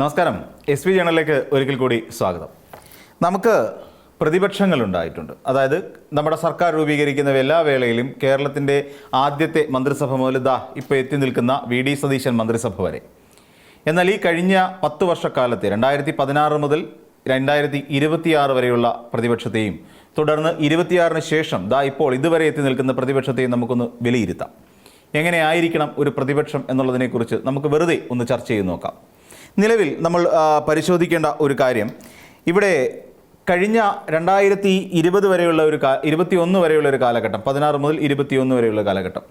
നമസ്കാരം. S P ജേണലിലേക്ക് ഒരിക്കൽ കൂടി സ്വാഗതം. നമുക്ക് പ്രതിപക്ഷങ്ങളുണ്ടായിട്ടുണ്ട്. അതായത് നമ്മുടെ സർക്കാർ രൂപീകരിക്കുന്ന എല്ലാ വേളയിലും കേരളത്തിൻ്റെ ആദ്യത്തെ മന്ത്രിസഭ മുതൽ ഇപ്പോൾ എത്തി നിൽക്കുന്ന വി.ഡി. സതീശൻ മന്ത്രിസഭ വരെ. എന്നാൽ ഈ കഴിഞ്ഞ 10 വർഷക്കാലത്തെ 2016 മുതൽ 2026 വരെയുള്ള പ്രതിപക്ഷത്തെയും തുടർന്ന് 26-ന് ശേഷം ഇപ്പോൾ ഇതുവരെ എത്തി നിൽക്കുന്ന പ്രതിപക്ഷത്തെയും നമുക്കൊന്ന് വിലയിരുത്താം. എങ്ങനെയായിരിക്കണം ഒരു പ്രതിപക്ഷം എന്നുള്ളതിനെക്കുറിച്ച് നമുക്ക് വെറുതെ ഒന്ന് ചർച്ച ചെയ്ത് നോക്കാം. നിലവിൽ നമ്മൾ പരിശോധിക്കേണ്ട ഒരു കാര്യം, ഇവിടെ കഴിഞ്ഞ 2020 വരെയുള്ള 21 വരെയുള്ള ഒരു കാലഘട്ടം, 16 മുതൽ 21 വരെയുള്ള കാലഘട്ടം,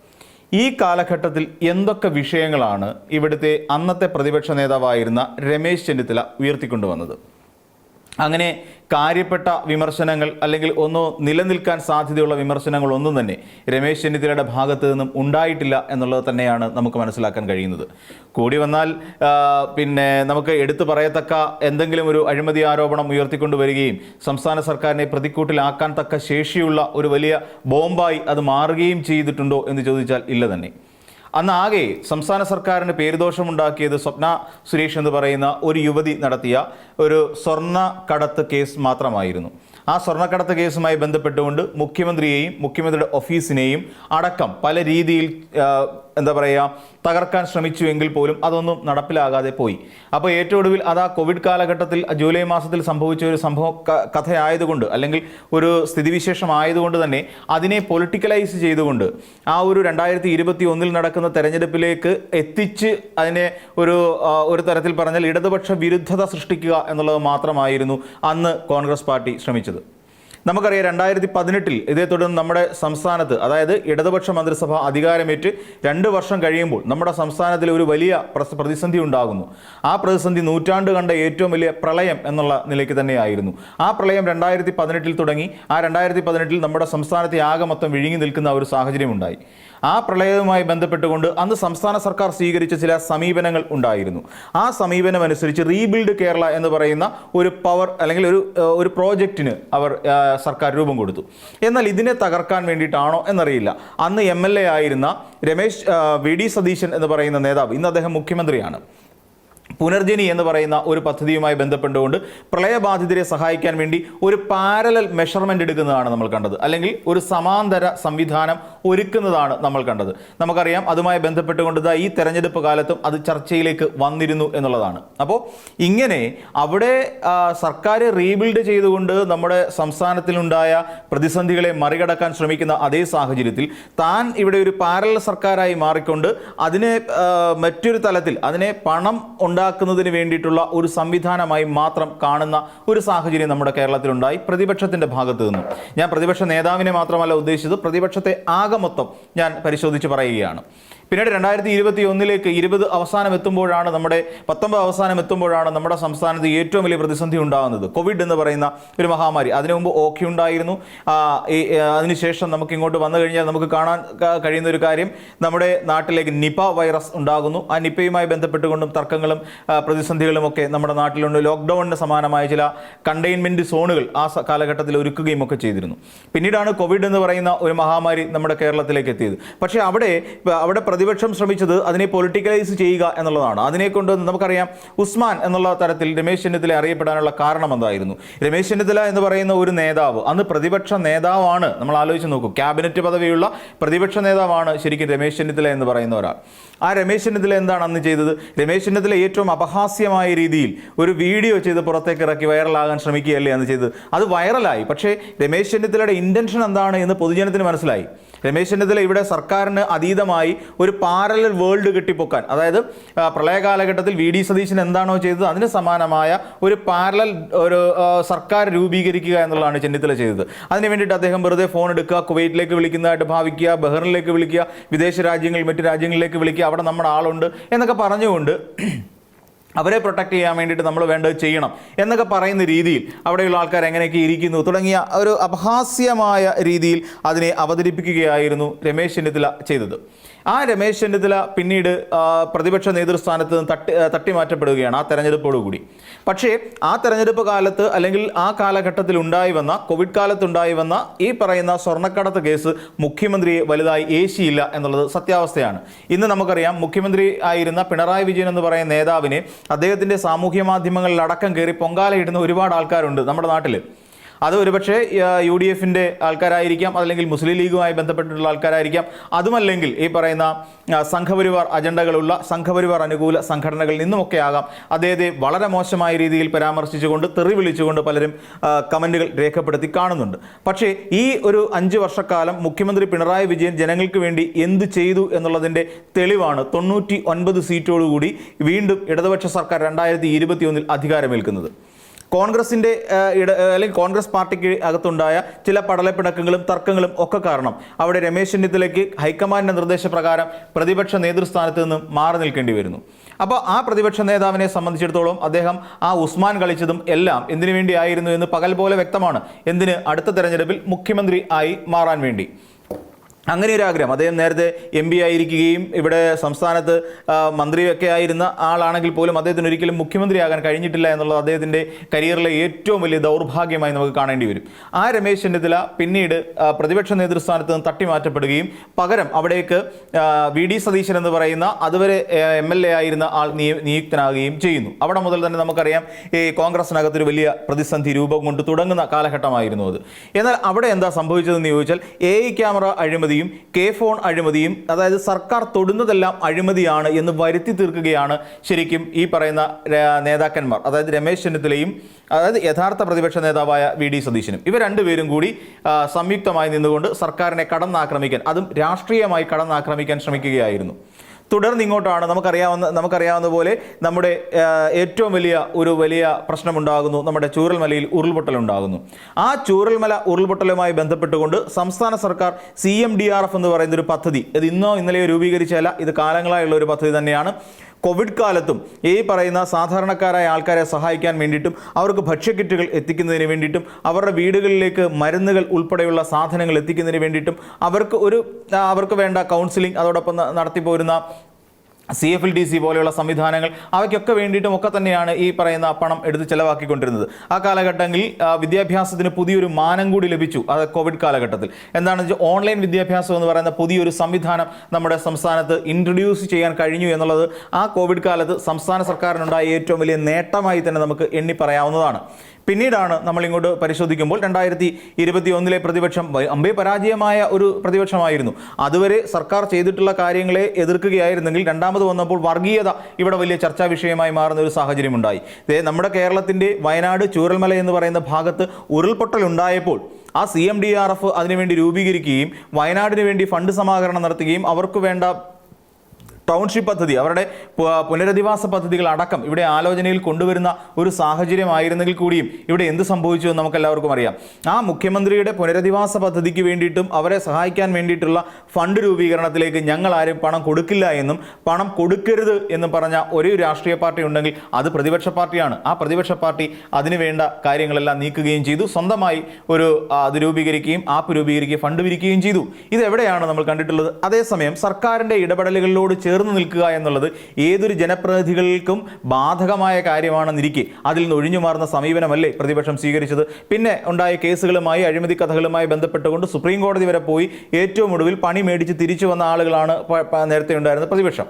ഈ കാലഘട്ടത്തിൽ എന്തൊക്കെ വിഷയങ്ങളാണ് ഇവിടുത്തെ അന്നത്തെ പ്രതിപക്ഷ നേതാവായിരുന്ന രമേശ് ചെന്നിത്തല ഉയർത്തിക്കൊണ്ടുവന്നത്? അങ്ങനെ കാര്യപ്പെട്ട വിമർശനങ്ങൾ അല്ലെങ്കിൽ നിലനിൽക്കാൻ സാധ്യതയുള്ള വിമർശനങ്ങൾ ഒന്നും തന്നെ രമേശ് ചെന്നിത്തലയുടെ ഭാഗത്തു നിന്നും ഉണ്ടായിട്ടില്ല എന്നുള്ളത് തന്നെയാണ് നമുക്ക് മനസ്സിലാക്കാൻ കഴിയുന്നത്. കൂടി വന്നാൽ നമുക്ക് എടുത്തു പറയത്തക്ക എന്തെങ്കിലും ഒരു അഴിമതി ആരോപണം ഉയർത്തിക്കൊണ്ടുവരികയും സംസ്ഥാന സർക്കാരിനെ പ്രതിക്കൂട്ടിലാക്കാൻ തക്ക ശേഷിയുള്ള ഒരു വലിയ ബോംബായി അത് മാറുകയും ചെയ്തിട്ടുണ്ടോ എന്ന് ചോദിച്ചാൽ ഇല്ല തന്നെ. അന്ന് ആകെ സംസ്ഥാന സർക്കാരിന് പേരുദോഷമുണ്ടാക്കിയത് സ്വപ്ന സുരേഷ് എന്ന് പറയുന്ന ഒരു യുവതി നടത്തിയ ഒരു സ്വർണ്ണ കടത്ത് കേസ് മാത്രമായിരുന്നു. ആ സ്വർണ്ണക്കടത്ത് കേസുമായി ബന്ധപ്പെട്ടുകൊണ്ട് മുഖ്യമന്ത്രിയെയും മുഖ്യമന്ത്രിയുടെ ഓഫീസിനെയും അടക്കം പല രീതിയിൽ തകർക്കാൻ ശ്രമിച്ചുവെങ്കിൽ പോലും അതൊന്നും നടപ്പിലാകാതെ പോയി. അപ്പോൾ ഏറ്റവും ഒടുവിൽ അത് ആ കോവിഡ് കാലഘട്ടത്തിൽ ജൂലൈ മാസത്തിൽ സംഭവിച്ച ഒരു കഥയായതുകൊണ്ട് അല്ലെങ്കിൽ ഒരു സ്ഥിതിവിശേഷം ആയതുകൊണ്ട് തന്നെ അതിനെ പൊളിറ്റിക്കലൈസ് ചെയ്തുകൊണ്ട് ആ ഒരു 2021 നടക്കുന്ന തെരഞ്ഞെടുപ്പിലേക്ക് എത്തിച്ച് അതിനെ ഒരു തരത്തിൽ പറഞ്ഞാൽ ഇടതുപക്ഷ വിരുദ്ധത സൃഷ്ടിക്കുക എന്നുള്ളത് മാത്രമായിരുന്നു അന്ന് കോൺഗ്രസ് പാർട്ടി ശ്രമിച്ചത്. നമുക്കറിയാം 2018 ഇതേ തുടർന്ന് നമ്മുടെ സംസ്ഥാനത്ത്, അതായത് ഇടതുപക്ഷ മന്ത്രിസഭ അധികാരമേറ്റ് 2 വർഷം കഴിയുമ്പോൾ നമ്മുടെ സംസ്ഥാനത്തിൽ ഒരു വലിയ പ്രതിസന്ധി ഉണ്ടാകുന്നു. ആ പ്രതിസന്ധി നൂറ്റാണ്ട് കണ്ട ഏറ്റവും വലിയ പ്രളയം എന്നുള്ള നിലയ്ക്ക് തന്നെയായിരുന്നു. ആ പ്രളയം 2018 തുടങ്ങി. ആ 2018 നമ്മുടെ സംസ്ഥാനത്തെ ആകെ മൊത്തം വിഴുങ്ങി നിൽക്കുന്ന ഒരു സാഹചര്യമുണ്ടായി. ആ പ്രളയവുമായി ബന്ധപ്പെട്ടുകൊണ്ട് അന്ന് സംസ്ഥാന സർക്കാർ സ്വീകരിച്ച ചില സമീപനങ്ങൾ ഉണ്ടായിരുന്നു. ആ സമീപനം അനുസരിച്ച് റീബിൽഡ് കേരള എന്ന് പറയുന്ന ഒരു പവർ അല്ലെങ്കിൽ ഒരു പ്രോജക്റ്റിന് സർക്കാർ രൂപം കൊടുത്തു. എന്നാൽ ഇതിനെ തകർക്കാൻ വേണ്ടിയിട്ടാണോ എന്നറിയില്ല, അന്ന് MLA ആയിരുന്ന വി.ഡി. സതീശൻ എന്ന് പറയുന്ന നേതാവ്, ഇന്ന് അദ്ദേഹം മുഖ്യമന്ത്രിയാണ്, പുനർജനി എന്ന് പറയുന്ന ഒരു പദ്ധതിയുമായി ബന്ധപ്പെട്ടുകൊണ്ട് പ്രളയബാധിതരെ സഹായിക്കാൻ വേണ്ടി ഒരു പാരലൽ മെഷർമെന്റ് എടുക്കുന്നതാണ് നമ്മൾ കണ്ടത്, അല്ലെങ്കിൽ ഒരു സമാന്തര സംവിധാനം ഒരുക്കുന്നതാണ് നമ്മൾ കണ്ടത്. നമുക്കറിയാം അതുമായി ബന്ധപ്പെട്ടുകൊണ്ട് ഈ തെരഞ്ഞെടുപ്പ് കാലത്തും അത് ചർച്ചയിലേക്ക് വന്നിരുന്നു എന്നുള്ളതാണ്. അപ്പോൾ ഇങ്ങനെ അവിടെ സർക്കാർ റീബിൽഡ് ചെയ്തുകൊണ്ട് നമ്മുടെ സംസ്ഥാനത്തിലുണ്ടായ പ്രതിസന്ധികളെ മറികടക്കാൻ ശ്രമിക്കുന്ന അതേ സാഹചര്യത്തിൽ താൻ ഇവിടെ ഒരു പാരലൽ സർക്കാരായി മാറിക്കൊണ്ട് അതിനെ മറ്റൊരു തലത്തിൽ അതിനെ പണം ഉണ്ടാക്കുന്നതിന് വേണ്ടിയിട്ടുള്ള ഒരു സംവിധാനമായി മാത്രം കാണുന്ന ഒരു സാഹചര്യം നമ്മുടെ കേരളത്തിലുണ്ടായി പ്രതിപക്ഷത്തിൻ്റെ ഭാഗത്തു നിന്നും. ഞാൻ പ്രതിപക്ഷ നേതാവിനെ മാത്രമല്ല ഉദ്ദേശിച്ചത്, പ്രതിപക്ഷത്തെ ആകെ മൊത്തം ഞാൻ പരിശോധിച്ച് പറയുകയാണ്. പിന്നീട് 2021 20 അവസാനം എത്തുമ്പോഴാണ് 19 അവസാനം എത്തുമ്പോഴാണ് നമ്മുടെ സംസ്ഥാനത്ത് ഏറ്റവും വലിയ പ്രതിസന്ധി ഉണ്ടാകുന്നത്. കോവിഡ് എന്ന് പറയുന്ന ഒരു മഹാമാരി. അതിനു മുമ്പ് ഓക്കെ ഉണ്ടായിരുന്നു. അതിനുശേഷം നമുക്ക് ഇങ്ങോട്ട് വന്നു കഴിഞ്ഞാൽ നമുക്ക് കാണാൻ കഴിയുന്ന ഒരു കാര്യം, നമ്മുടെ നാട്ടിലേക്ക് നിപ വൈറസ് ഉണ്ടാകുന്നു. ആ നിപയുമായി ബന്ധപ്പെട്ടുകൊണ്ടും തർക്കങ്ങളും പ്രതിസന്ധികളും ഒക്കെ നമ്മുടെ നാട്ടിലുണ്ട്. ലോക്ക്ഡൗണിന് സമാനമായ ചില കണ്ടെയ്ൻമെൻറ്റ് സോണുകൾ ആ കാലഘട്ടത്തിൽ ഒരുക്കുകയും ഒക്കെ ചെയ്തിരുന്നു. പിന്നീടാണ് കോവിഡ് എന്ന് പറയുന്ന ഒരു മഹാമാരി നമ്മുടെ കേരളത്തിലേക്ക് എത്തിയത്. പക്ഷേ അവിടെ പ്രതിപക്ഷം ശ്രമിച്ചത് അതിനെ പൊളിറ്റിക്കലൈസ് ചെയ്യുക എന്നുള്ളതാണ്. അതിനെ കൊണ്ട് നമുക്കറിയാം ഉസ്മാൻ എന്നുള്ള തരത്തിൽ രമേശ് ചെന്നിത്തല അറിയപ്പെടാനുള്ള കാരണം എന്തായിരുന്നു? രമേശ് ചെന്നിത്തല എന്ന് പറയുന്ന ഒരു നേതാവ് അന്ന് പ്രതിപക്ഷ നേതാവാണ്. നമ്മൾ ആലോചിച്ച് നോക്കൂ, ക്യാബിനറ്റ് പദവിയുള്ള പ്രതിപക്ഷ നേതാവാണ് ശരിക്കും രമേശ് ചെന്നിത്തല എന്ന് പറയുന്ന ഒരാൾ. ആ രമേശ് ചെന്നിത്തല എന്താണ് അന്ന് ചെയ്തത്? രമേശ് ചെന്നിത്തല ഏറ്റവും അപഹാസ്യമായ രീതിയിൽ ഒരു വീഡിയോ ചെയ്ത് പുറത്തേക്ക് ഇറക്കി വൈറലാകാൻ ശ്രമിക്കുകയല്ലേ അന്ന് ചെയ്തത്. അത് വൈറലായി. പക്ഷേ രമേശ് ചെന്നിത്തലയുടെ ഇൻറ്റൻഷൻ എന്താണ് എന്ന് പൊതുജനത്തിന് മനസ്സിലായി. രമേശ് ചെന്നിത്തല ഇവിടെ സർക്കാരിന് അതീതമായി ഒരു പാരലൽ വേൾഡ് കെട്ടിപ്പൊക്കാൻ, അതായത് പ്രളയ കാലഘട്ടത്തിൽ വി.ഡി. സതീശൻ എന്താണോ ചെയ്തത് അതിന് സമാനമായ ഒരു പാരലൽ സർക്കാർ രൂപീകരിക്കുക എന്നുള്ളതാണ് ചെന്നിത്തല ചെയ്തത്. അതിന് വേണ്ടിയിട്ട് അദ്ദേഹം വെറുതെ ഫോൺ എടുക്കുക, കുവൈറ്റിലേക്ക് വിളിക്കുന്നതായിട്ട് ഭാവിക്കുക, ബഹ്റിനിലേക്ക് വിളിക്കുക, വിദേശ രാജ്യങ്ങൾ മറ്റു രാജ്യങ്ങളിലേക്ക് വിളിക്കുക, അവിടെ നമ്മുടെ ആളുണ്ട് എന്നൊക്കെ പറഞ്ഞുകൊണ്ട് അവരെ പ്രൊട്ടക്റ്റ് ചെയ്യാൻ വേണ്ടിയിട്ട് നമ്മൾ വേണ്ടത് ചെയ്യണം എന്നൊക്കെ പറയുന്ന രീതിയിൽ അവിടെയുള്ള ആൾക്കാർ എങ്ങനെയൊക്കെ ഇരിക്കുന്നു തുടങ്ങിയ ഒരു അപഹാസ്യമായ രീതിയിൽ അതിനെ അവതരിപ്പിക്കുകയായിരുന്നു രമേശ് ചെന്നിത്തല ചെയ്തത്. ആ രമേശ് ചെന്നിത്തല പിന്നീട് പ്രതിപക്ഷ നേതൃസ്ഥാനത്ത് നിന്ന് തട്ടിമാറ്റപ്പെടുകയാണ് ആ തെരഞ്ഞെടുപ്പോടുകൂടി. പക്ഷേ ആ തെരഞ്ഞെടുപ്പ് കാലത്ത് അല്ലെങ്കിൽ ആ കാലഘട്ടത്തിൽ ഉണ്ടായി വന്ന കോവിഡ് കാലത്തുണ്ടായി വന്ന ഈ പറയുന്ന സ്വർണ്ണക്കടത്ത് കേസ് മുഖ്യമന്ത്രിയെ വലുതായി ഏശിയില്ല എന്നുള്ളത് സത്യാവസ്ഥയാണ്. ഇന്ന് നമുക്കറിയാം മുഖ്യമന്ത്രി ആയിരുന്ന പിണറായി വിജയൻ എന്ന് പറയുന്ന നേതാവിനെ അദ്ദേഹത്തിൻ്റെ സാമൂഹ്യ മാധ്യമങ്ങളിൽ അടക്കം കയറി പൊങ്കാലയിടുന്ന ഒരുപാട് ആൾക്കാരുണ്ട് നമ്മുടെ നാട്ടിൽ. അത് ഒരുപക്ഷെ UDFിൻ്റെ ആൾക്കാരായിരിക്കാം, അതല്ലെങ്കിൽ മുസ്ലിം ലീഗുമായി ബന്ധപ്പെട്ടിട്ടുള്ള ആൾക്കാരായിരിക്കാം, അതുമല്ലെങ്കിൽ ഈ പറയുന്ന സംഘപരിവാർ അജണ്ടകളുള്ള സംഘപരിവാർ അനുകൂല സംഘടനകളിൽ നിന്നുമൊക്കെ ആകാം അദ്ദേഹത്തെ വളരെ മോശമായ രീതിയിൽ പരാമർശിച്ചുകൊണ്ട് തെറി വിളിച്ചുകൊണ്ട് പലരും കമൻറ്റുകൾ രേഖപ്പെടുത്തി കാണുന്നുണ്ട്. പക്ഷേ ഈ ഒരു 5 വർഷക്കാലം മുഖ്യമന്ത്രി പിണറായി വിജയൻ ജനങ്ങൾക്ക് വേണ്ടി എന്ത് ചെയ്തു എന്നുള്ളതിൻ്റെ തെളിവാണ് 99 സീറ്റോടുകൂടി വീണ്ടും ഇടതുപക്ഷ സർക്കാർ 2021 അധികാരമേൽക്കുന്നത്. കോൺഗ്രസിൻ്റെ അല്ലെങ്കിൽ കോൺഗ്രസ് പാർട്ടിക്ക് അകത്തുണ്ടായ ചില പടലപ്പിണക്കങ്ങളും തർക്കങ്ങളും ഒക്കെ കാരണം അവിടെ രമേശ് ചെന്നിത്തലയ്ക്ക് ഹൈക്കമാൻഡിൻ്റെ നിർദ്ദേശപ്രകാരം പ്രതിപക്ഷ നേതൃസ്ഥാനത്ത് നിന്നും മാറി നിൽക്കേണ്ടി വരുന്നു. അപ്പോൾ ആ പ്രതിപക്ഷ നേതാവിനെ സംബന്ധിച്ചിടത്തോളം അദ്ദേഹം ആ ഉസ്മാൻ കളിച്ചതും എല്ലാം എന്തിനു വേണ്ടിയായിരുന്നു എന്ന് പകൽ പോലെ വ്യക്തമാണ്. എന്തിന്? അടുത്ത തെരഞ്ഞെടുപ്പിൽ മുഖ്യമന്ത്രി ആയി മാറാൻ വേണ്ടി. അങ്ങനെ ഒരു ആഗ്രഹം. അദ്ദേഹം നേരത്തെ MP ആയിരിക്കുകയും ഇവിടെ സംസ്ഥാനത്ത് മന്ത്രിയൊക്കെ ആയിരുന്ന ആളാണെങ്കിൽ പോലും അദ്ദേഹത്തിന് ഒരിക്കലും മുഖ്യമന്ത്രിയാകാൻ കഴിഞ്ഞിട്ടില്ല എന്നുള്ളത് അദ്ദേഹത്തിൻ്റെ കരിയറിലെ ഏറ്റവും വലിയ ദൗർഭാഗ്യമായി നമുക്ക് കാണേണ്ടി വരും. ആ രമേശ് ചെന്നിത്തല പിന്നീട് പ്രതിപക്ഷ നേതൃസ്ഥാനത്ത് നിന്ന് തട്ടിമാറ്റപ്പെടുകയും പകരം അവിടേക്ക് VD സതീശൻ എന്ന് പറയുന്ന അതുവരെ MLA ആയിരുന്ന ആൾ നിയുക്തനാകുകയും ചെയ്യുന്നു. അവിടെ മുതൽ തന്നെ നമുക്കറിയാം ഈ കോൺഗ്രസിനകത്തൊരു വലിയ പ്രതിസന്ധി രൂപം കൊണ്ട് തുടങ്ങുന്ന കാലഘട്ടമായിരുന്നു അത്. എന്നാൽ അവിടെ എന്താ സംഭവിച്ചതെന്ന് ചോദിച്ചാൽ AI ക്യാമറ അഴിമതി, K-ഫോൺ അഴിമതിയും, അതായത് സർക്കാർ തൊടുന്നതെല്ലാം അഴിമതിയാണ് എന്ന് വരുത്തി തീർക്കുകയാണ് ശരിക്കും ഈ പറയുന്ന നേതാക്കന്മാർ. അതായത് രമേശ് ചെന്നിത്തലയും അതായത് യഥാർത്ഥ പ്രതിപക്ഷ നേതാവായ VD സതീശനും ഇവർ രണ്ടുപേരും കൂടി സംയുക്തമായി നിന്നുകൊണ്ട് സർക്കാരിനെ കടന്നാക്രമിക്കാൻ, അതും രാഷ്ട്രീയമായി കടന്നാക്രമിക്കാൻ ശ്രമിക്കുകയായിരുന്നു. തുടർന്ന് ഇങ്ങോട്ടാണ് നമുക്കറിയാവുന്ന പോലെ നമ്മുടെ ഏറ്റവും വലിയ പ്രശ്നമുണ്ടാകുന്നു. നമ്മുടെ ചൂരൽമലയിൽ ഉരുൾപൊട്ടലുണ്ടാകുന്നു. ആ ചൂരൽമല ഉരുൾപൊട്ടലുമായി ബന്ധപ്പെട്ടുകൊണ്ട് സംസ്ഥാന സർക്കാർ CMDRF എന്ന് പറയുന്നൊരു പദ്ധതി, ഇത് ഇന്നോ ഇന്നലെയോ രൂപീകരിച്ചല്ല, ഇത് കാലങ്ങളായുള്ള ഒരു പദ്ധതി തന്നെയാണ്. കോവിഡ് കാലത്തും ഈ പറയുന്ന സാധാരണക്കാരായ ആൾക്കാരെ സഹായിക്കാൻ വേണ്ടിയിട്ടും അവർക്ക് ഭക്ഷ്യക്കിറ്റുകൾ എത്തിക്കുന്നതിന് വേണ്ടിയിട്ടും അവരുടെ വീടുകളിലേക്ക് മരുന്നുകൾ ഉൾപ്പെടെയുള്ള സാധനങ്ങൾ എത്തിക്കുന്നതിന് വേണ്ടിയിട്ടും അവർക്ക് വേണ്ട കൗൺസിലിംഗ് അതോടൊപ്പം നടത്തിപ്പോരുന്ന CFLDC പോലെയുള്ള സംവിധാനങ്ങൾ അവയ്ക്കൊക്കെ വേണ്ടിയിട്ടും ഒക്കെ തന്നെയാണ് ഈ പറയുന്ന പണം എടുത്ത് ചെലവാക്കിക്കൊണ്ടിരുന്നത്. ആ കാലഘട്ടങ്ങളിൽ വിദ്യാഭ്യാസത്തിന് പുതിയൊരു മാനം കൂടി ലഭിച്ചു. അത് കോവിഡ് കാലഘട്ടത്തിൽ എന്താണെന്ന് വെച്ചാൽ ഓൺലൈൻ വിദ്യാഭ്യാസം എന്ന് പറയുന്ന പുതിയൊരു സംവിധാനം നമ്മുടെ സംസ്ഥാനത്ത് ഇൻട്രൊഡ്യൂസ് ചെയ്യാൻ കഴിഞ്ഞു എന്നുള്ളത് ആ കോവിഡ് കാലത്ത് സംസ്ഥാന സർക്കാരിനുണ്ടായ ഏറ്റവും വലിയ നേട്ടമായി തന്നെ നമുക്ക് എണ്ണി പറയാവുന്നതാണ്. പിന്നീടാണ് നമ്മൾ ഇങ്ങോട്ട് പരിശോധിക്കുമ്പോൾ 2021 പ്രതിപക്ഷം അമ്പേ പരാജയമായ ഒരു പ്രതിപക്ഷമായിരുന്നു. അതുവരെ സർക്കാർ ചെയ്തിട്ടുള്ള കാര്യങ്ങളെ എതിർക്കുകയായിരുന്നെങ്കിൽ രണ്ടാമത് വന്നപ്പോൾ വർഗീയത ഇവിടെ വലിയ ചർച്ചാ വിഷയമായി മാറുന്ന ഒരു സാഹചര്യമുണ്ടായി. നമ്മുടെ കേരളത്തിൻ്റെ വയനാട് ചൂരൽമല എന്ന് പറയുന്ന ഭാഗത്ത് ഉരുൾപൊട്ടലുണ്ടായപ്പോൾ ആ CMDRF അതിനുവേണ്ടി രൂപീകരിക്കുകയും വയനാടിന് വേണ്ടി ഫണ്ട് സമാഹരണം നടത്തുകയും അവർക്ക് വേണ്ട ടൗൺഷിപ്പ് പദ്ധതി, അവരുടെ പുനരധിവാസ പദ്ധതികൾ അടക്കം ഇവിടെ ആലോചനയിൽ കൊണ്ടുവരുന്ന ഒരു സാഹചര്യമായിരുന്നെങ്കിൽ കൂടിയും ഇവിടെ എന്ത് സംഭവിച്ചു എന്ന് നമുക്കെല്ലാവർക്കും അറിയാം. ആ മുഖ്യമന്ത്രിയുടെ പുനരധിവാസ പദ്ധതിക്ക് വേണ്ടിയിട്ടും അവരെ സഹായിക്കാൻ വേണ്ടിയിട്ടുള്ള ഫണ്ട് രൂപീകരണത്തിലേക്ക് ഞങ്ങൾ ആരും പണം കൊടുക്കില്ല എന്നും പണം കൊടുക്കരുത് എന്നും പറഞ്ഞ ഒരു രാഷ്ട്രീയ പാർട്ടി ഉണ്ടെങ്കിൽ അത് പ്രതിപക്ഷ പാർട്ടിയാണ്. ആ പ്രതിപക്ഷ പാർട്ടി അതിനുവേണ്ട കാര്യങ്ങളെല്ലാം നീക്കുകയും ചെയ്തു. സ്വന്തമായി അത് രൂപീകരിക്കുകയും ആപ്പ് രൂപീകരിക്കുകയും ഫണ്ട് വിരിക്കുകയും ചെയ്തു. ഇതെവിടെയാണ് നമ്മൾ കണ്ടിട്ടുള്ളത്? അതേസമയം സർക്കാരിൻ്റെ ഇടപെടലുകളിലോട് ചേർന്ന് നിൽക്കുക എന്നുള്ളത് ഏതൊരു ജനപ്രതിനിധികൾക്കും ബാധകമായ കാര്യമാണെന്നിരിക്കെ അതിൽ നിന്ന് ഒഴിഞ്ഞു മാറുന്ന സമീപനമല്ലേ പ്രതിപക്ഷം സ്വീകരിച്ചത്? പിന്നെ ഉണ്ടായ കേസുകളുമായി അഴിമതി കഥകളുമായി ബന്ധപ്പെട്ടുകൊണ്ട് സുപ്രീം കോടതി വരെ പോയി ഏറ്റവും ഒടുവിൽ പണി മേടിച്ച് തിരിച്ചു വന്ന ആളുകളാണ് നേരത്തെ ഉണ്ടായിരുന്ന പ്രതിപക്ഷം.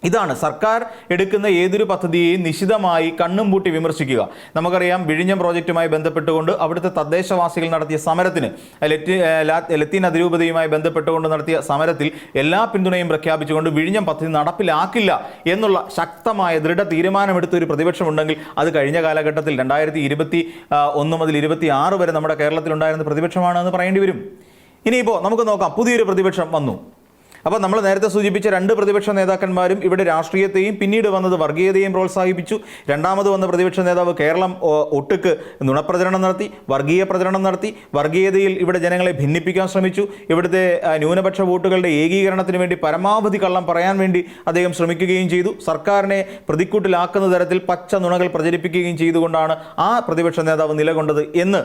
ഇതാണ് സർക്കാർ എടുക്കുന്ന ഏതൊരു പദ്ധതിയെയും നിശിതമായി കണ്ണും പൂട്ടി വിമർശിക്കുക. നമുക്കറിയാം വിഴിഞ്ഞം പ്രോജക്റ്റുമായി ബന്ധപ്പെട്ടുകൊണ്ട് അവിടുത്തെ തദ്ദേശവാസികൾ നടത്തിയ സമരത്തിന് ലത്തീൻ അതിരൂപതയുമായി ബന്ധപ്പെട്ടുകൊണ്ട് നടത്തിയ സമരത്തിൽ എല്ലാ പിന്തുണയും പ്രഖ്യാപിച്ചുകൊണ്ട് വിഴിഞ്ഞം പദ്ധതി നടപ്പിലാക്കില്ല എന്നുള്ള ശക്തമായ ദൃഢ തീരുമാനമെടുത്ത ഒരു പ്രതിപക്ഷമുണ്ടെങ്കിൽ അത് കഴിഞ്ഞ കാലഘട്ടത്തിൽ 2021 മുതൽ 2026 വരെ നമ്മുടെ കേരളത്തിലുണ്ടായിരുന്ന പ്രതിപക്ഷമാണെന്ന് പറയേണ്ടി വരും. ഇനിയിപ്പോൾ നമുക്ക് നോക്കാം, പുതിയൊരു പ്രതിപക്ഷം വന്നു. അപ്പോൾ നമ്മൾ നേരത്തെ സൂചിപ്പിച്ച രണ്ട് പ്രതിപക്ഷ നേതാക്കന്മാരും ഇവിടെ രാഷ്ട്രീയത്തെയും പിന്നീട് വന്നത് വർഗീയതയും പ്രോത്സാഹിപ്പിച്ചു. രണ്ടാമത് വന്ന പ്രതിപക്ഷ നേതാവ് കേരളം ഒട്ടുക്ക് നുണപ്രചരണം നടത്തി, വർഗീയ പ്രചരണം നടത്തി, വർഗീയതയിൽ ഇവിടെ ജനങ്ങളെ ഭിന്നിപ്പിക്കാൻ ശ്രമിച്ചു. ഇവിടുത്തെ ന്യൂനപക്ഷ വോട്ടുകളുടെ ഏകീകരണത്തിന് വേണ്ടി പരമാവധി കള്ളം പറയാൻ വേണ്ടി അദ്ദേഹം ശ്രമിക്കുകയും ചെയ്തു. സർക്കാരിനെ പ്രതിക്കൂട്ടിലാക്കുന്ന തരത്തിൽ പച്ച നുണകൾ പ്രചരിപ്പിക്കുകയും ചെയ്തുകൊണ്ടാണ് ആ പ്രതിപക്ഷ നേതാവ് നിലകൊണ്ടത് എന്ന്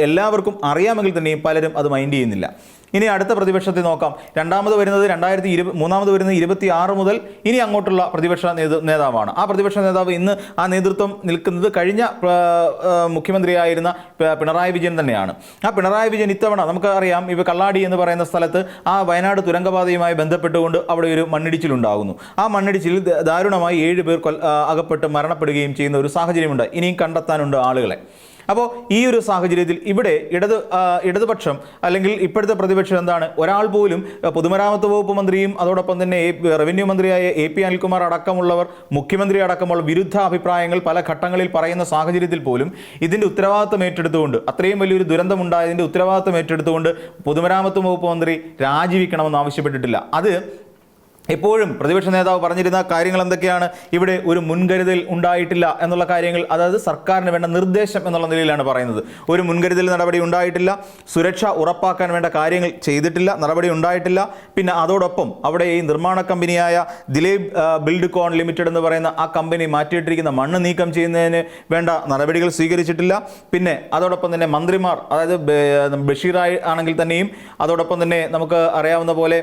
എല്ലാവർക്കും അറിയാമെങ്കിൽ തന്നെയും പലരും അത് മൈൻഡ് ചെയ്യുന്നില്ല. ഇനി അടുത്ത പ്രതിപക്ഷത്തെ നോക്കാം. മൂന്നാമത് വരുന്നത് 26 മുതൽ ഇനി അങ്ങോട്ടുള്ള പ്രതിപക്ഷ നേതാവാണ്. ആ പ്രതിപക്ഷ നേതാവ് ഇന്ന് ആ നേതൃത്വം നിൽക്കുന്നത് കഴിഞ്ഞ മുഖ്യമന്ത്രിയായിരുന്ന പിണറായി വിജയൻ തന്നെയാണ്. ആ പിണറായി വിജയൻ ഇത്തവണ നമുക്ക് അറിയാം, ഇപ്പോൾ കള്ളാടി എന്ന് പറയുന്ന സ്ഥലത്ത് ആ വയനാട് തുരങ്കപാതയുമായി ബന്ധപ്പെട്ടുകൊണ്ട് അവിടെ ഒരു മണ്ണിടിച്ചിലുണ്ടാകുന്നു. ആ മണ്ണിടിച്ചിൽ ദാരുണമായി 7 പേർ അകപ്പെട്ട് മരണപ്പെടുകയും ചെയ്യുന്ന ഒരു സാഹചര്യമുണ്ട്. ഇനിയും കണ്ടെത്താനുണ്ട് ആളുകളെ. അപ്പോൾ ഈ ഒരു സാഹചര്യത്തിൽ ഇവിടെ ഇടതുപക്ഷം അല്ലെങ്കിൽ ഇപ്പോഴത്തെ പ്രതിപക്ഷം എന്താണ്, ഒരാൾ പോലും പൊതുമരാമത്ത് വകുപ്പ് മന്ത്രിയും അതോടൊപ്പം തന്നെ റവന്യൂ മന്ത്രിയായ AP അനിൽകുമാർ അടക്കമുള്ളവർ, മുഖ്യമന്ത്രി അടക്കമുള്ള വിരുദ്ധ അഭിപ്രായങ്ങൾ പല ഘട്ടങ്ങളിൽ പറയുന്ന സാഹചര്യത്തിൽ പോലും ഇതിൻ്റെ ഉത്തരവാദിത്വം ഏറ്റെടുത്തുകൊണ്ട്, അത്രയും വലിയൊരു ദുരന്തമുണ്ടായതിൻ്റെ ഉത്തരവാദിത്വം ഏറ്റെടുത്തുകൊണ്ട് പൊതുമരാമത്ത് വകുപ്പ് മന്ത്രി രാജിവെക്കണമെന്ന് ആവശ്യപ്പെട്ടിട്ടില്ല. അത് എപ്പോഴും പ്രതിപക്ഷ നേതാവ് പറഞ്ഞിരുന്ന കാര്യങ്ങൾ എന്തൊക്കെയാണ്? ഇവിടെ ഒരു മുൻകരുതൽ ഉണ്ടായിട്ടില്ല എന്നുള്ള കാര്യങ്ങൾ, അതായത് സർക്കാരിന് വേണ്ട നിർദ്ദേശം എന്നുള്ള നിലയിലാണ് പറയുന്നത്. ഒരു മുൻകരുതൽ നടപടി ഉണ്ടായിട്ടില്ല, സുരക്ഷ ഉറപ്പാക്കാൻ വേണ്ട കാര്യങ്ങൾ ചെയ്തിട്ടില്ല, നടപടി ഉണ്ടായിട്ടില്ല. പിന്നെ അതോടൊപ്പം അവിടെ ഈ നിർമ്മാണ കമ്പനിയായ ദിലീപ് ബിൽഡ്കോൺ ലിമിറ്റഡ് എന്ന് പറയുന്ന ആ കമ്പനി മാറ്റിയിട്ടിരിക്കുന്ന മണ്ണ് നീക്കം ചെയ്യുന്നതിന് വേണ്ട നടപടികൾ സ്വീകരിച്ചിട്ടില്ല. പിന്നെ അതോടൊപ്പം തന്നെ മന്ത്രിമാർ, അതായത് ബഷീർ ആണെങ്കിൽ തന്നെയും അതോടൊപ്പം തന്നെ നമുക്ക് അറിയാവുന്ന പോലെ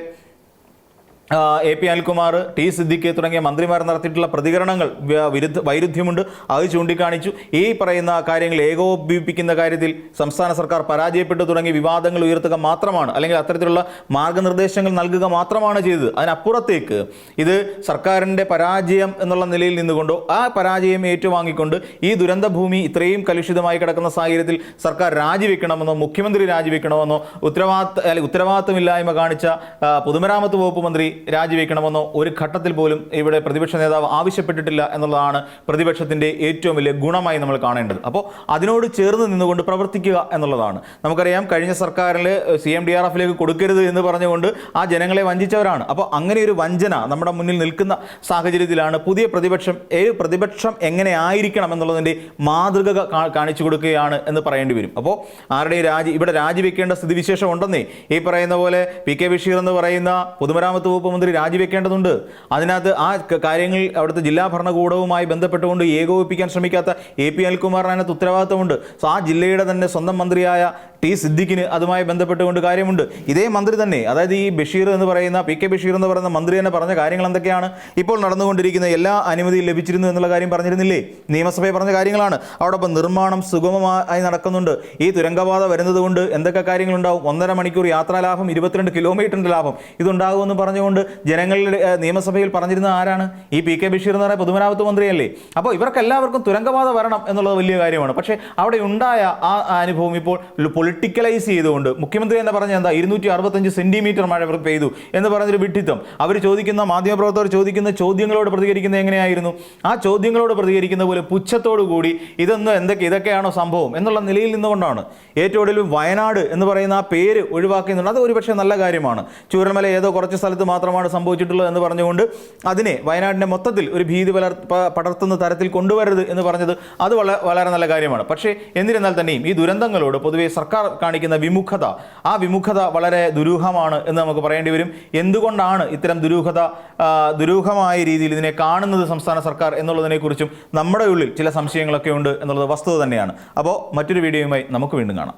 AP അനിൽകുമാർ, T സിദ്ദിഖ് തുടങ്ങിയ മന്ത്രിമാർ നടത്തിയിട്ടുള്ള പ്രതികരണങ്ങൾ വൈരുദ്ധ്യമുണ്ട്. അത് ചൂണ്ടിക്കാണിച്ചു. ഈ പറയുന്ന കാര്യങ്ങൾ ഏകോപിപ്പിക്കുന്ന കാര്യത്തിൽ സംസ്ഥാന സർക്കാർ പരാജയപ്പെട്ടു തുടങ്ങിയ വിവാദങ്ങൾ ഉയർത്തുക മാത്രമാണ്, അല്ലെങ്കിൽ അത്തരത്തിലുള്ള മാർഗനിർദ്ദേശങ്ങൾ നൽകുക മാത്രമാണ് ചെയ്തത്. അതിനപ്പുറത്തേക്ക് ഇത് സർക്കാരിൻ്റെ പരാജയം എന്നുള്ള നിലയിൽ നിന്നുകൊണ്ടോ ആ പരാജയം ഏറ്റുവാങ്ങിക്കൊണ്ട് ഈ ദുരന്ത ഭൂമി ഇത്രയും കലുഷിതമായി കിടക്കുന്ന സാഹചര്യത്തിൽ സർക്കാർ രാജിവെക്കണമെന്നോ മുഖ്യമന്ത്രി രാജിവെക്കണമെന്നോ ഉത്തരവാദിത്തമില്ലായ്മ കാണിച്ച പൊതുമരാമത്ത് വകുപ്പ് മന്ത്രി രാജിവെക്കണമെന്നോ ഒരു ഘട്ടത്തിൽ പോലും ഇവിടെ പ്രതിപക്ഷ നേതാവ് ആവശ്യപ്പെട്ടിട്ടില്ല എന്നുള്ളതാണ് പ്രതിപക്ഷത്തിൻ്റെ ഏറ്റവും വലിയ ഗുണമായി നമ്മൾ കാണേണ്ടത്. അപ്പോൾ അതിനോട് ചേർന്ന് നിന്നുകൊണ്ട് പ്രവർത്തിക്കുക എന്നുള്ളതാണ്. നമുക്കറിയാം, കഴിഞ്ഞ സർക്കാരിൽ CMDRFിലേക്ക് കൊടുക്കരുത് എന്ന് പറഞ്ഞുകൊണ്ട് ആ ജനങ്ങളെ വഞ്ചിച്ചവരാണ്. അപ്പോൾ അങ്ങനെ ഒരു വഞ്ചന നമ്മുടെ മുന്നിൽ നിൽക്കുന്ന സാഹചര്യത്തിലാണ് പുതിയ പ്രതിപക്ഷം എങ്ങനെ ആയിരിക്കണം എന്നുള്ളതിൻ്റെ മാതൃക കാണിച്ചു കൊടുക്കുകയാണ് എന്ന് പറയേണ്ടി വരും. അപ്പോൾ ആരുടെയും ഇവിടെ രാജിവെക്കേണ്ട സ്ഥിതിവിശേഷം ഉണ്ടെന്നേ ഈ പറയുന്ന പോലെ PK ബഷീർ എന്ന് പറയുന്ന പൊതുമരാമത്ത് വകുപ്പ് മന്ത്രി രാജിവെക്കേണ്ടതുണ്ട്. അതിനകത്ത് ആ കാര്യങ്ങൾ അവിടുത്തെ ജില്ലാ ഭരണകൂടവുമായി ബന്ധപ്പെട്ടുകൊണ്ട് ഏകോപിപ്പിക്കാൻ ശ്രമിക്കാത്ത AP അനിൽകുമാറിന് അതിനകത്ത് ഉത്തരവാദിത്തമുണ്ട്. ആ ജില്ലയുടെ തന്നെ സ്വന്തം മന്ത്രിയായ T സിദ്ദിഖിന് അതുമായി ബന്ധപ്പെട്ടുകൊണ്ട് കാര്യമുണ്ട്. ഇതേ മന്ത്രി തന്നെ, അതായത് ഈ ബഷീർ എന്ന് പറയുന്ന PK ബഷീർ എന്ന് പറയുന്ന മന്ത്രി തന്നെ പറഞ്ഞ കാര്യങ്ങൾ എന്തൊക്കെയാണ്? ഇപ്പോൾ നടന്നുകൊണ്ടിരിക്കുന്ന എല്ലാ അനുമതിയും ലഭിച്ചിരുന്നു എന്നുള്ള കാര്യം പറഞ്ഞിരുന്നില്ലേ? നിയമസഭയിൽ പറഞ്ഞ കാര്യങ്ങളാണ്. അതോടൊപ്പം നിർമ്മാണം സുഗമമായി നടക്കുന്നുണ്ട്. ഈ തുരങ്കപാത വരുന്നത് കൊണ്ട് എന്തൊക്കെ കാര്യങ്ങളുണ്ടാവും? 1.5 മണിക്കൂർ യാത്രാലാഭം, 22 കിലോമീറ്ററിൻ്റെ ലാഭം ഇതുണ്ടാകുമെന്ന് പറഞ്ഞുകൊണ്ട് ജനങ്ങളുടെ നിയമസഭയിൽ പറഞ്ഞിരുന്ന ആരാണ്? ഈ PK ബഷീർ എന്ന് പറയുന്ന പൊതുമരാമത്ത് മന്ത്രിയല്ലേ? അപ്പോൾ ഇവർക്കെല്ലാവർക്കും തുരങ്കപാത വരണം എന്നുള്ളത് വലിയ കാര്യമാണ്. പക്ഷേ അവിടെ ഉണ്ടായ ആ അനുഭവം ഇപ്പോൾ പൊളിറ്റിക്കലൈസ് ചെയ്തുകൊണ്ട് മുഖ്യമന്ത്രി തന്നെ പറഞ്ഞ എന്താ, 265 സെന്റിമീറ്റർ മഴ പെയ്തു എന്ന് പറഞ്ഞൊരു വിഡ്ഢിത്തം. അവർ ചോദിക്കുന്ന, മാധ്യമപ്രവർത്തകർ ചോദിക്കുന്ന ചോദ്യങ്ങളോട് പ്രതികരിക്കുന്നത് എങ്ങനെയായിരുന്നു? ആ ചോദ്യങ്ങളോട് പ്രതികരിക്കുന്ന പോലെ പുച്ഛത്തോടു കൂടി ഇതൊക്കെയാണോ സംഭവം എന്നുള്ള നിലയിൽ നിന്നുകൊണ്ടാണ്. ഏറ്റവും ഒടുവിൽ വയനാട് എന്ന് പറയുന്ന ആ പേര് ഒഴിവാക്കുന്നുണ്ട്. അത് ഒരുപക്ഷെ നല്ല കാര്യമാണ്. ചൂരൽമല ഏതോ കുറച്ച് സ്ഥലത്ത് മാത്രമാണ് സംഭവിച്ചിട്ടുള്ളത് എന്ന് പറഞ്ഞുകൊണ്ട് അതിനെ വയനാടിനെ മൊത്തത്തിൽ ഒരു ഭീതി പടർത്തുന്ന തരത്തിൽ കൊണ്ടുവരരുത് എന്ന് പറഞ്ഞത് അത് വളരെ നല്ല കാര്യമാണ്. പക്ഷേ എന്നിരുന്നാൽ തന്നെയും ഈ ദുരന്തങ്ങളോട് പൊതുവെ സർക്കാർ കാണിക്കുന്ന വിമുഖത, ആ വിമുഖത വളരെ ദുരൂഹമാണ് എന്ന് നമുക്ക് പറയേണ്ടി വരും. എന്തുകൊണ്ടാണ് ഇത്തരം ദുരൂഹമായ രീതിയിൽ ഇതിനെ കാണുന്നത് സംസ്ഥാന സർക്കാർ എന്നുള്ളതിനെക്കുറിച്ചും നമ്മുടെ ഉള്ളിൽ ചില സംശയങ്ങളൊക്കെ ഉണ്ട് എന്നുള്ളത് വസ്തുത തന്നെയാണ്. അപ്പോൾ മറ്റൊരു വീഡിയോയുമായി നമുക്ക് വീണ്ടും കാണാം.